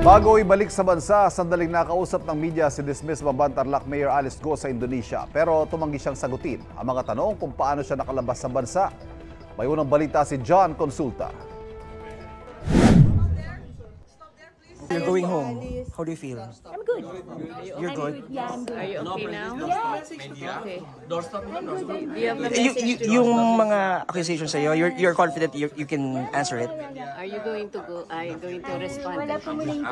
Bago ibalik sa bansa, sandaling nakausap ng media si dismissed Bamban Tarlac Mayor Alice Guo sa Indonesia. Pero tumanggi siyang sagutin ang mga tanong kung paano siya nakalabas sa bansa. May unang balita si John Consulta. You're going home. How do you feel? I'm good. You're good? Yeah, I'm good. Are you okay now? Yes. Okay. Do you have a You, message to yung mga accusations sa'yo, you're confident you can answer it? Are you going to go? Are you going to respond? Wala po muna yung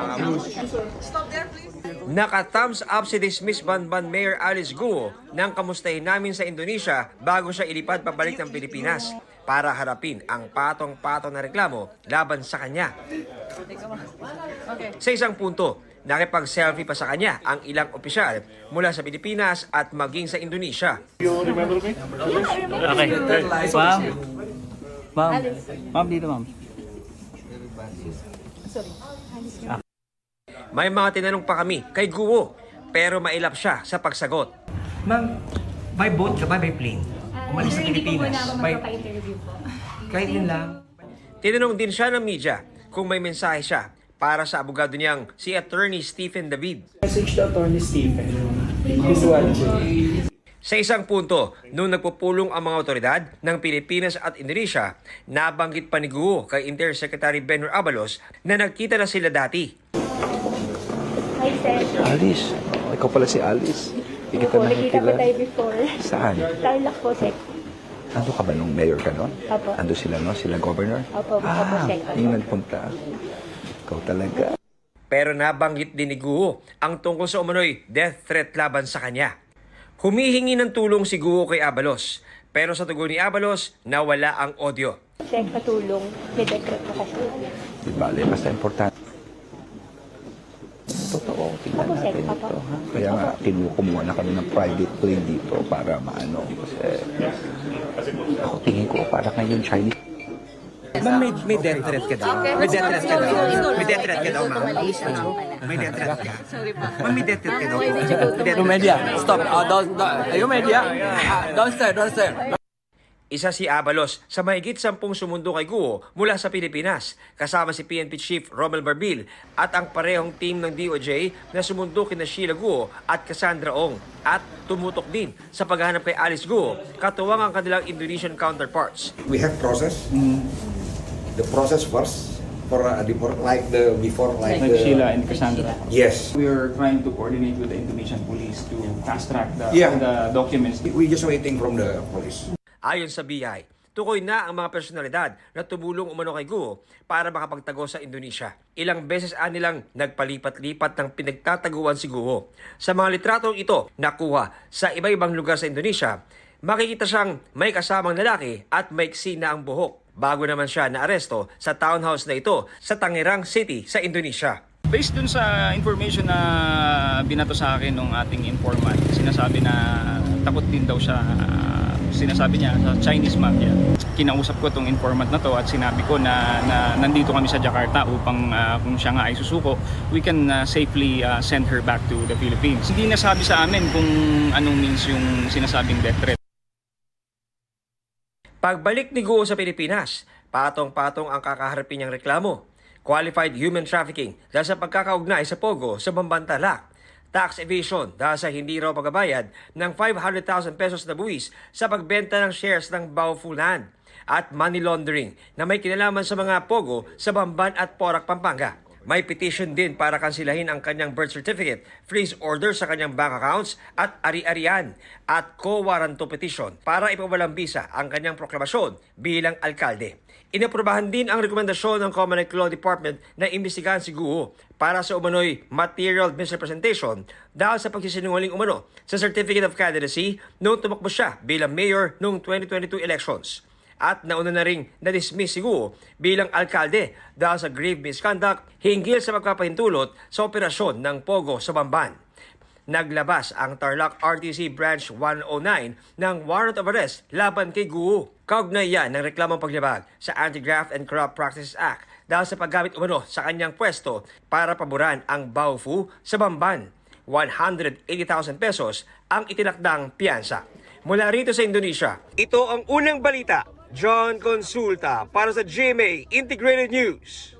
Naka-thumbs up si dismissed Bamban Mayor Alice Guo nang kamustahin namin sa Indonesia bago siya ilipad pabalik ng Pilipinas para harapin ang patong-patong na reklamo laban sa kanya. Sa isang punto, nakipag-selfie pa sa kanya ang ilang opisyal mula sa Pilipinas at maging sa Indonesia. You remember me? Okay. Ma'am. Ma'am, dito ma'am. May mga tinanong pa kami kay Guo pero mailap siya sa pagsagot. Ma'am, by boat ka ba by plane? Umalis sa Pilipinas. Magpapa-interview po. Kahit yun lang. Tinanong din siya ng media kung may mensahe siya para sa abogado niyang si Attorney Stephen David. Message to Attorney Stephen. Sa isang punto, nung nagpupulong ang mga otoridad ng Pilipinas at Indonesia, nabanggit pa ni Guo kay Intersecretary Benhur Abalos na nagkita na sila dati. Hi, sir. Alice. Oh, ikaw pala si Alice. Hindi kita Nakita ko nakikilala. tayo before. Saan? Tarlac po, sir. Ando ka ba nung mayor ka nun? Opo. Ando sila, no? Sila governor? Opo, sir. Yung nagpunta. Ikaw talaga. Pero nabanggit din ni Guo ang tungkol sa umano'y death threat laban sa kanya. Humihingi ng tulong si Guo kay Abalos, pero sa tugon ni Abalos, nawala ang audio. Sir, patulong. May decret po kasi. Di bale, basta importante. Totoo, tingnan Opo, sir. natin Opo. ito. Ha? Kaya nga, kumuha na kami ng private plane dito para maano. Kasi ako tingin ko para ngayon Chinese. Ma'am, may death threat ka daw? May death threat ka daw? May death threat ka daw, ma'am? May death threat ka? Ma'am, may death threat ka daw? Media, stop. Yung media, don't stare. Isa si Abalos sa mahigit 10 sumundo kay Guo mula sa Pilipinas, kasama si PNP Chief Romel Barbil at ang parehong team ng DOJ na sumundo kina Sheila Guo at Cassandra Ong at tumutok din sa paghahanap kay Alice Guo, katuwang ang kanilang Indonesian counterparts. We have process. The process first for like Sheila and Cassandra. Yes. We are trying to coordinate with the Indonesian police to fast track the documents. We just waiting from the police. Ayon sa BI, tukoy na ang mga personalidad na tumulong umano kay Guo para makapagtago sa Indonesia. Ilang beses nilang nagpalipat-lipat ng pinagtataguan si Guo. Sa mga litratong ito nakuha sa iba-ibang lugar sa Indonesia, makikita siyang may kasamang lalaki at maiksi na ang buhok. Bago naman siya naaresto sa townhouse na ito sa Tangerang City sa Indonesia. Based dun sa information na binato sa akin ng ating informant, sinasabi na takot din daw siya, sinasabi niya sa Chinese mafia. Kinausap ko itong informant na to at sinabi ko na nandito kami sa Jakarta upang kung siya nga ay susuko, we can safely send her back to the Philippines. Hindi nasabi sa amin kung anong means yung sinasabing death threat. Pagbalik ni Guo sa Pilipinas, patong-patong ang kakaharapin niyang reklamo. Qualified human trafficking dahil sa pagkakaugnay sa Pogo sa Bamban Tarlac. Tax evasion dahil sa hindi raw pagbabayad ng 500,000 pesos na buwis sa pagbenta ng shares ng Baofu Land. At money laundering na may kinalaman sa mga Pogo sa Bamban at Porac, Pampanga. May petition din para kansilahin ang kanyang birth certificate, freeze order sa kanyang bank accounts at ari-arian at co-warranto petition para ipawalang bisa ang kanyang proklamasyon bilang alkalde. Inaprobahan din ang rekomendasyon ng Common Law Department na imbestigahan si Guo para sa umano'y material misrepresentation dahil sa pagsisinungaling umano sa Certificate of Candidacy noong tumakbo siya bilang mayor noong 2022 elections. At nauna na ring na-dismiss si Guo bilang alkalde dahil sa grave misconduct hinggil sa pagpapahintulot sa operasyon ng Pogo sa Bamban. Naglabas ang Tarlac RTC Branch 109 ng warrant of arrest laban kay Guo. Kaugnay yan ng reklamong paglabag sa Anti-Graft and Corrupt Practices Act dahil sa paggamit umano sa kanyang pwesto para paboran ang Baofu sa Bamban. 180,000 pesos ang itinakdang piyansa. Mula rito sa Indonesia, ito ang unang balita. John Consulta para sa GMA Integrated News.